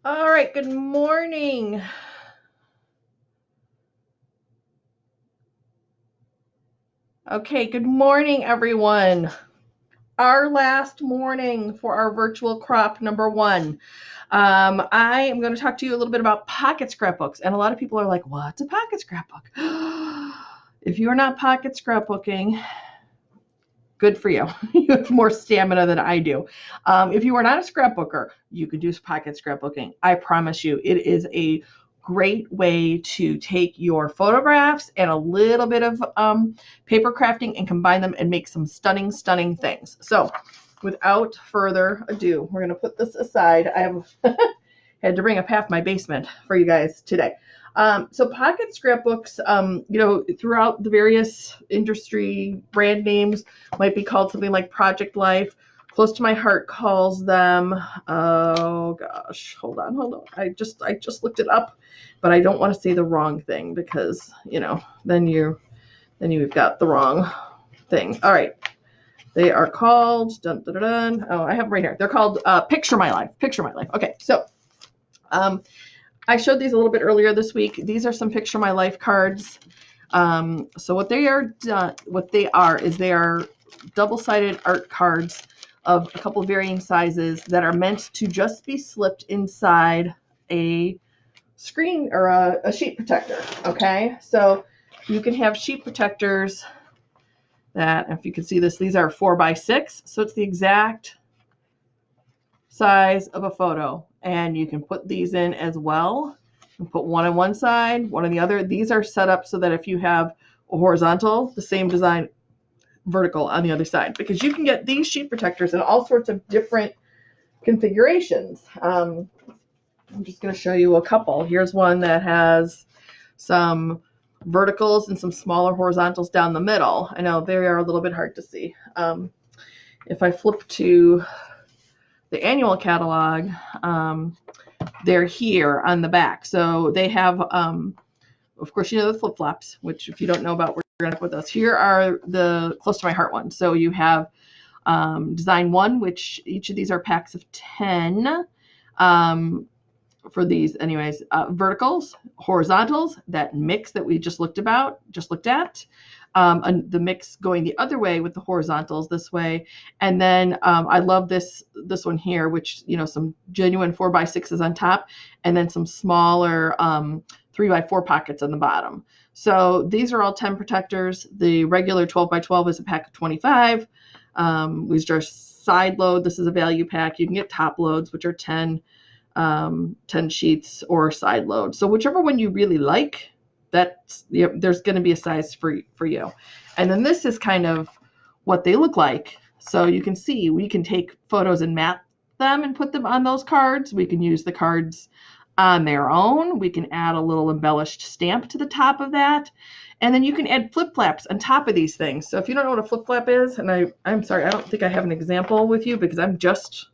All right, good morning. Okay, good morning, everyone. Our last morning for our virtual crop number one. I am going to talk to you a little bit about pocket scrapbooks. And a lot of people are like, what's a pocket scrapbook? If you're not pocket scrapbooking, good for you. You have more stamina than I do. If you are not a scrapbooker, you can do pocket scrapbooking. I promise you, it is a great way to take your photographs and a little bit of paper crafting and combine them and make some stunning, stunning things. So without further ado, we're going to put this aside. I have had to bring up half my basement for you guys today. So pocket scrapbooks, throughout the various industry brand names might be called something like Project Life. Close to my heart calls them, oh gosh, hold on. I just looked it up, but I don't want to say the wrong thing because, then you've got the wrong thing. All right. They are called, dun, dun, dun, dun. Oh, I have them right here. They're called Picture My Life. Picture My Life. Okay. So, I showed these a little bit earlier this week. These are some Picture My Life cards. So what they are is they are double-sided art cards of a couple of varying sizes that are meant to just be slipped inside a screen or a sheet protector. Okay, so you can have sheet protectors that, if you can see this, these are 4x6, so it's the exact size of a photo, and you can put these in as well. You can put one on one side, one on the other. These are set up so that if you have a horizontal, the same design vertical on the other side, because you can get these sheet protectors in all sorts of different configurations. I'm just going to show you a couple. Here's one that has some verticals and some smaller horizontals down the middle. I know they are a little bit hard to see. If I flip to the annual catalog, they're here on the back. So they have, of course, the flip-flops, which if you don't know about, we're going to with us. Here are the close to my heart ones. So you have design one, which each of these are packs of 10 for these anyways. Verticals, horizontals, that mix that we just looked at. And the mix going the other way with the horizontals this way. And then I love this one here, which, some genuine 4x6s on top, and then some smaller 3x4 pockets on the bottom. So these are all 10 protectors. The regular 12x12 is a pack of 25. These are side load. This is a value pack. You can get top loads, which are 10 sheets, or side load. So whichever one you really like, there's going to be a size for you. And then this is kind of what they look like. So you can see we can take photos and map them and put them on those cards. We can use the cards on their own. We can add a little embellished stamp to the top of that. And then you can add flip flaps on top of these things. So if you don't know what a flip flap is, and I'm sorry, I don't think I have an example with you because I'm just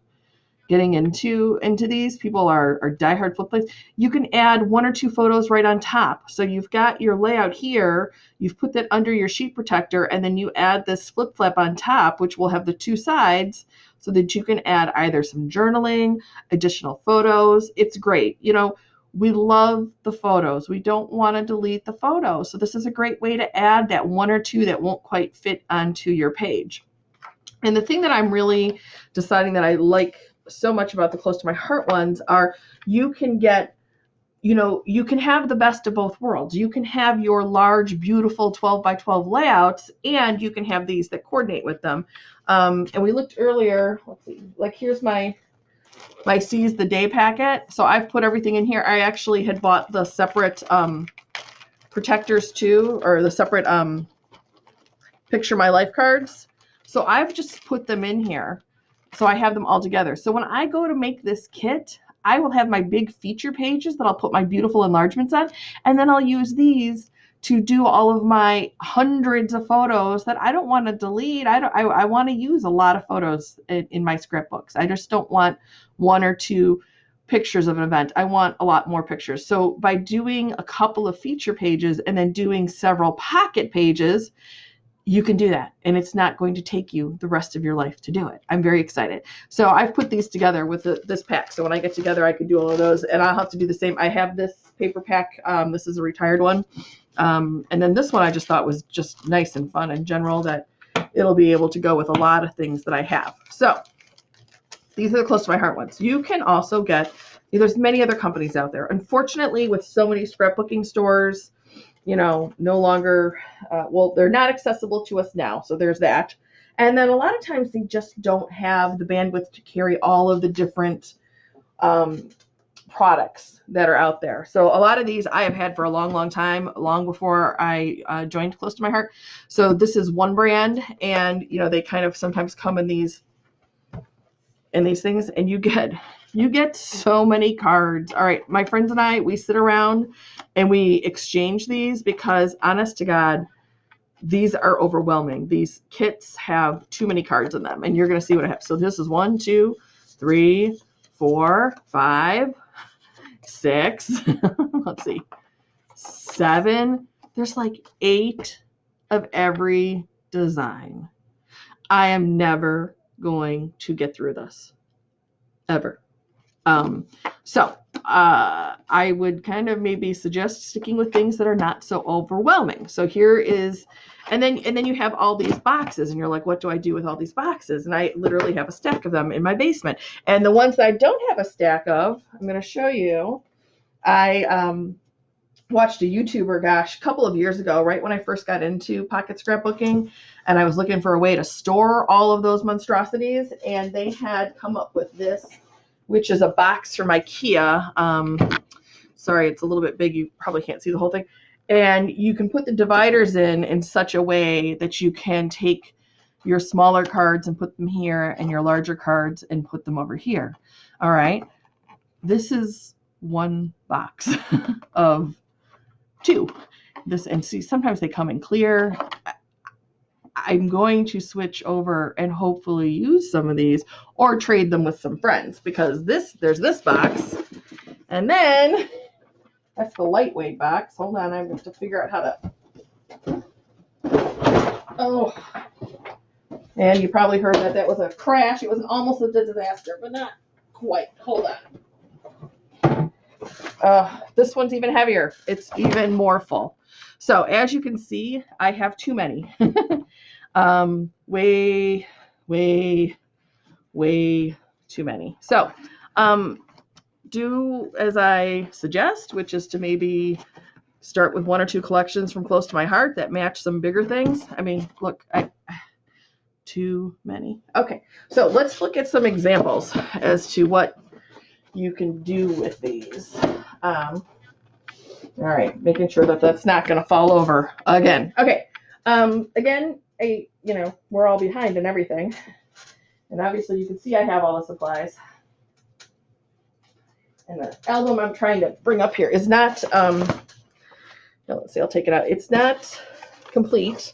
getting into these. People are diehard flip flaps. You can add one or two photos right on top. So you've got your layout here, you've put that under your sheet protector, and then you add this flip flap on top, which will have the two sides, so that you can add either some journaling, additional photos. It's great. We love the photos. We don't want to delete the photos. So this is a great way to add that one or two that won't quite fit onto your page. And the thing that I'm really deciding that I like so much about the close to my heart ones are you can get, you can have the best of both worlds. You can have your large, beautiful 12x12 layouts, and you can have these that coordinate with them. And we looked earlier, let's see, like here's my Seize the Day packet. So I've put everything in here. I actually had bought the separate protectors too, or the separate Picture My Life cards. So I've just put them in here. So I have them all together. So when I go to make this kit, I will have my big feature pages that I'll put my beautiful enlargements on, and then I'll use these to do all of my hundreds of photos that I don't want to delete. I want to use a lot of photos in my scrapbooks. I just don't want one or two pictures of an event. I want a lot more pictures. So by doing a couple of feature pages and then doing several pocket pages, you can do that, and it's not going to take you the rest of your life to do it. I'm very excited. So I've put these together with this pack. So when I get together, I can do all of those, and I'll have to do the same. I have this paper pack. This is a retired one. And then this one I just thought was just nice and fun in general, that it'll be able to go with a lot of things that I have. So these are the close to my heart ones. You can also get, there's many other companies out there. Unfortunately, with so many scrapbooking stores, no longer, well, they're not accessible to us now. So there's that. And then a lot of times they just don't have the bandwidth to carry all of the different products that are out there. So a lot of these I have had for a long, long time, long before I joined Close to My Heart. So this is one brand, and they kind of sometimes come in these things, and you get so many cards. All right, my friends and I, we sit around and we exchange these, because honest to God, these are overwhelming. These kits have too many cards in them, and you're going to see what I have. So this is 1, 2, 3, 4, 5, 6, let's see, 7. There's like 8 of every design. I am never going to get through this, ever. So I would kind of maybe suggest sticking with things that are not so overwhelming. So here is, and then you have all these boxes, and you're like, what do I do with all these boxes? And I literally have a stack of them in my basement. And the ones that I don't have a stack of, I'm going to show you. I watched a YouTuber, a couple of years ago, right when I first got into pocket scrapbooking, and I was looking for a way to store all of those monstrosities, and they had come up with this, which is a box from Ikea. Sorry, it's a little bit big. You probably can't see the whole thing. And you can put the dividers in such a way that you can take your smaller cards and put them here, and your larger cards and put them over here. All right. This is one box of 2. And see, sometimes they come in clear. I'm going to switch over and hopefully use some of these, or trade them with some friends, because there's this box, and then that's the lightweight box. Hold on, I have to figure out how to. Oh, and you probably heard that was a crash. It was almost a disaster, but not quite. Hold on. This one's even heavier. It's even more full. So as you can see, I have too many. Way too many. So do as I suggest, which is to maybe start with 1 or 2 collections from Close to My Heart that match some bigger things. I mean, look, too many. Okay, so let's look at some examples as to what you can do with these. All right, making sure that that's not going to fall over again. Okay, again, we're all behind and everything, and obviously you can see I have all the supplies. And the album I'm trying to bring up here is not, let's see, I'll take it out. It's not complete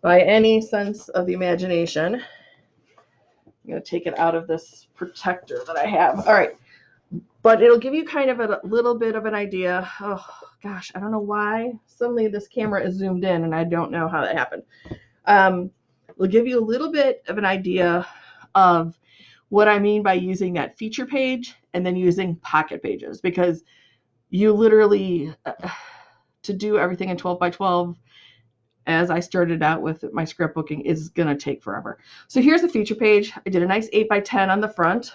by any sense of the imagination. I'm going to take it out of this protector that I have. All right. But it'll give you kind of a little bit of an idea. Oh, gosh, I don't know why suddenly this camera is zoomed in, and I don't know how that happened. It'll give you a little bit of an idea of what I mean by using that feature page and then using pocket pages, because you literally, to do everything in 12 by 12, as I started out with my scrapbooking, is going to take forever. So here's the feature page. I did a nice 8 by 10 on the front.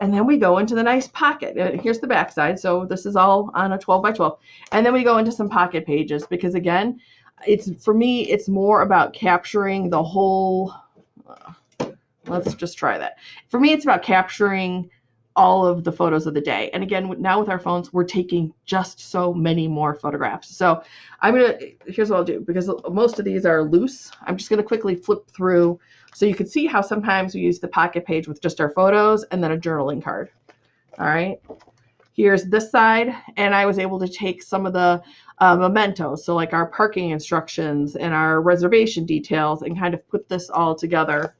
And then we go into the nice pocket. Here's the back side. So this is all on a 12 by 12. And then we go into some pocket pages, because again, for me, it's more about capturing the whole, let's just try that. For me, it's about capturing all of the photos of the day. And again, now with our phones, we're taking just so many more photographs. So here's what I'll do, because most of these are loose. I'm just going to quickly flip through so you can see how sometimes we use the pocket page with just our photos and then a journaling card. All right. Here's this side, and I was able to take some of the mementos, so like our parking instructions and our reservation details, and kind of put this all together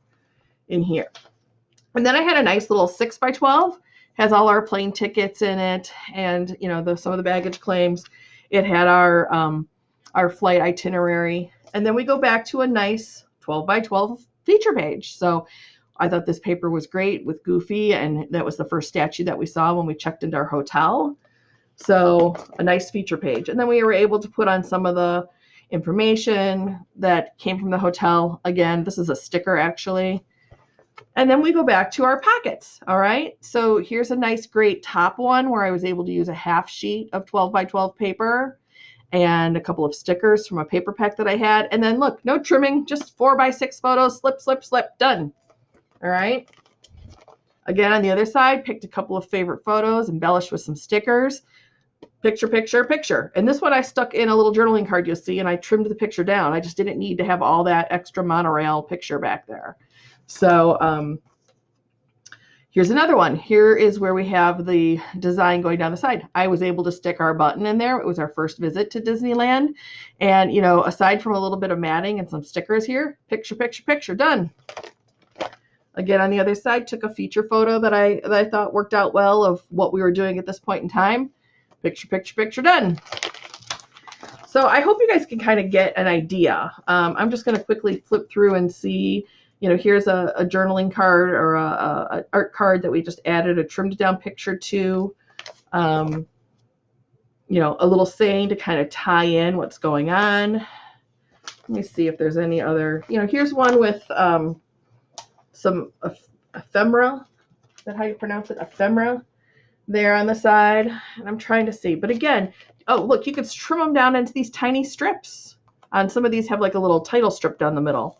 in here. And then I had a nice little 6 by 12, has all our plane tickets in it, and some of the baggage claims. It had our flight itinerary, And then we go back to a nice 12 by 12 feature page. So I thought this paper was great with Goofy, and that was the first statue that we saw when we checked into our hotel. So a nice feature page. And then we were able to put on some of the information that came from the hotel. Again, this is a sticker actually. And then we go back to our pockets. All right. So here's a nice, great top one where I was able to use a half sheet of 12 by 12 paper and a couple of stickers from a paper pack that I had. And then look, no trimming, just 4 by 6 photos, slip, slip, slip, done. All right. Again, on the other side, picked a couple of favorite photos, embellished with some stickers. Picture, picture, picture. And this one I stuck in a little journaling card, you'll see, and I trimmed the picture down. I just didn't need to have all that extra monorail picture back there. So here's another one. Here is where we have the design going down the side. I was able to stick our button in there. It was our first visit to Disneyland. And, you know, aside from a little bit of matting and some stickers here, picture, picture, picture, done. Again, on the other side, took a feature photo that I thought worked out well of what we were doing at this point in time. Picture, picture, picture, done. So I hope you guys can kind of get an idea. I'm just going to quickly flip through and see, you know, here's a journaling card or a art card that we just added a trimmed down picture to, you know, a little saying to kind of tie in what's going on. Let me see if there's any other, you know, here's one with some ephemera. Is that how you pronounce it? Ephemera there on the side. And I'm trying to see. But again, oh, look, you could trim them down into these tiny strips. On some of these have like a little title strip down the middle.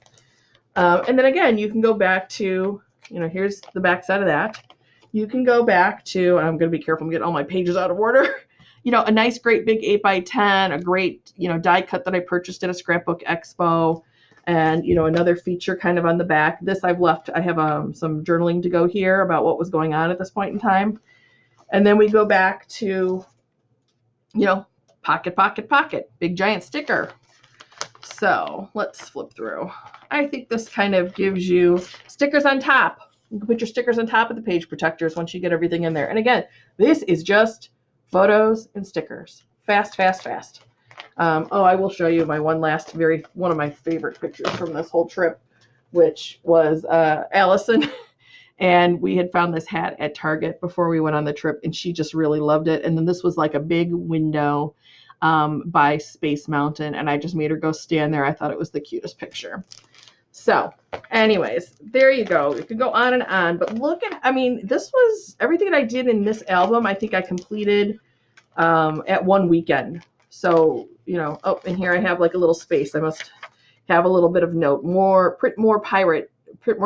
And then again, you can go back to, you know, here's the back side of that. You can go back to, and I'm going to be careful, I'm getting all my pages out of order. You know, a nice, great big 8 by 10, a great, you know, die cut that I purchased at a Scrapbook Expo. And, you know, another feature kind of on the back. This I've left, I have some journaling to go here about what was going on at this point in time. And then we go back to, you know, pocket, pocket, pocket, big giant sticker. So let's flip through. I think this kind of gives you stickers on top. You can put your stickers on top of the page protectors once you get everything in there. And again, this is just photos and stickers. Fast, fast, fast. Oh, I will show you my one of my favorite pictures from this whole trip, which was Allison. And we had found this hat at Target before we went on the trip, and she just really loved it. And then this was like a big window by Space Mountain, and I just made her go stand there. I thought it was the cutest picture. So anyways, there you go. You can go on and on, but look at, I mean, this was everything that I did in this album. I think I completed at one weekend. So, you know, oh, and here I have like a little space. I must have a little bit of note, print more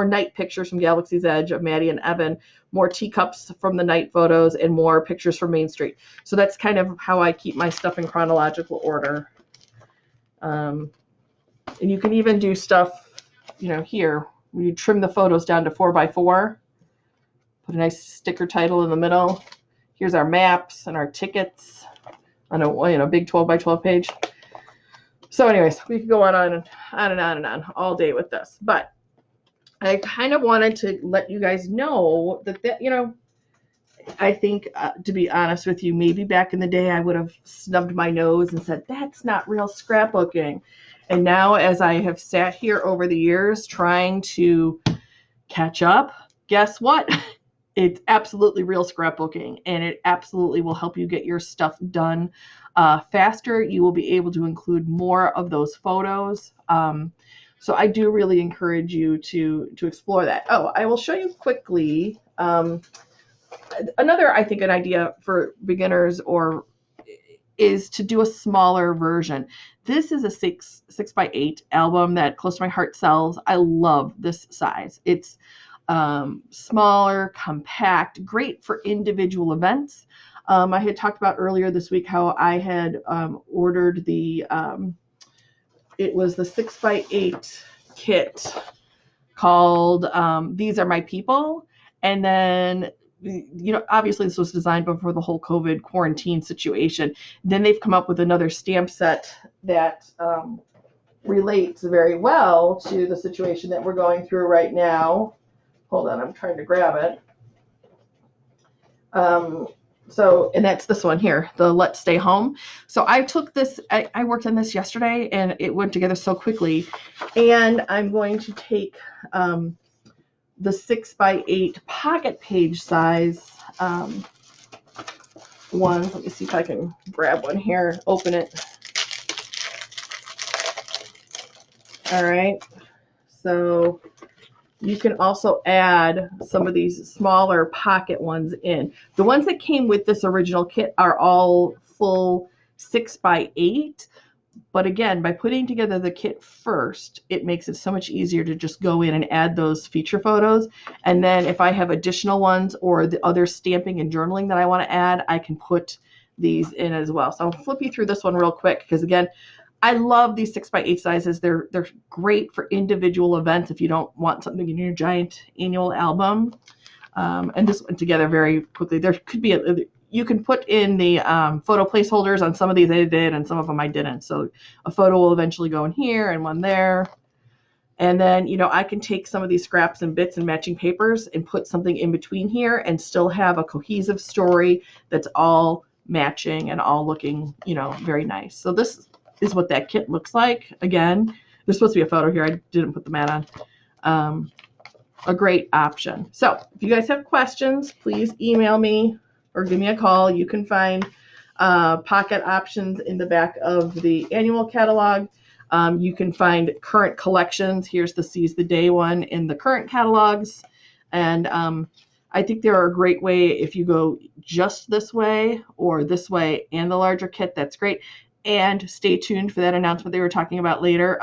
night pictures from Galaxy's Edge of Maddie and Evan, more teacups from the night photos, and more pictures from Main Street. So that's kind of how I keep my stuff in chronological order. And you can even do stuff, you know, here, where you trim the photos down to 4 by 4, put a nice sticker title in the middle. Here's our maps and our tickets on a big 12 by 12 page. So anyways, we could go on and on and on and on all day with this. But I kind of wanted to let you guys know that you know, I think, to be honest with you, maybe back in the day I would have snubbed my nose and said, that's not real scrapbooking. And now as I have sat here over the years trying to catch up, guess what? It's absolutely real scrapbooking, and it absolutely will help you get your stuff done faster. You will be able to include more of those photos. So I do really encourage you to explore that. Oh, I will show you quickly another, I think, an idea for beginners is to do a smaller version. This is a 6 by 8 album that Close to My Heart sells. I love this size. It's smaller, compact, great for individual events. I had talked about earlier this week how I had ordered it was the 6 by 8 kit called These Are My People. And then, you know, obviously this was designed before the whole COVID quarantine situation. Then they've come up with another stamp set that relates very well to the situation that we're going through right now. Hold on, I'm trying to grab it. So, and that's this one here, the Let's Stay Home. So I took this, I worked on this yesterday and it went together so quickly. And I'm going to take the 6x8 pocket page size ones. Let me see if I can grab one here, open it. All right. So you can also add some of these smaller pocket ones in. The ones that came with this original kit are all full 6x8. But again, by putting together the kit first, it makes it so much easier to just go in and add those feature photos. And then if I have additional ones or the other stamping and journaling that I want to add, I can put these in as well. So I'll flip you through this one real quick because again, I love these 6x8 sizes. They're great for individual events if you don't want something in your giant annual album. And this went together very quickly. There could be you can put in the photo placeholders on some of these I did and some of them I didn't. So a photo will eventually go in here and one there. And then, you know, I can take some of these scraps and bits and matching papers and put something in between here and still have a cohesive story that's all matching and all looking, you know, very nice. So this is what that kit looks like. Again, there's supposed to be a photo here. I didn't put the mat on. A great option. So if you guys have questions, please email me or give me a call. You can find pocket options in the back of the annual catalog. You can find current collections. Here's the Seize the Day one in the current catalogs. And I think they're a great way if you go just this way or this way and the larger kit, that's great. And stay tuned for that announcement they were talking about later.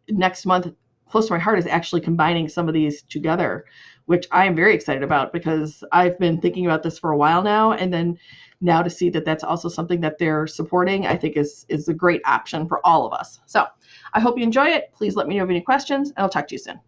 Next month, close to my heart is actually combining some of these together, which I am very excited about because I've been thinking about this for a while now. And then now to see that that's also something that they're supporting, I think is a great option for all of us. So I hope you enjoy it. Please let me know if you have any questions and I'll talk to you soon.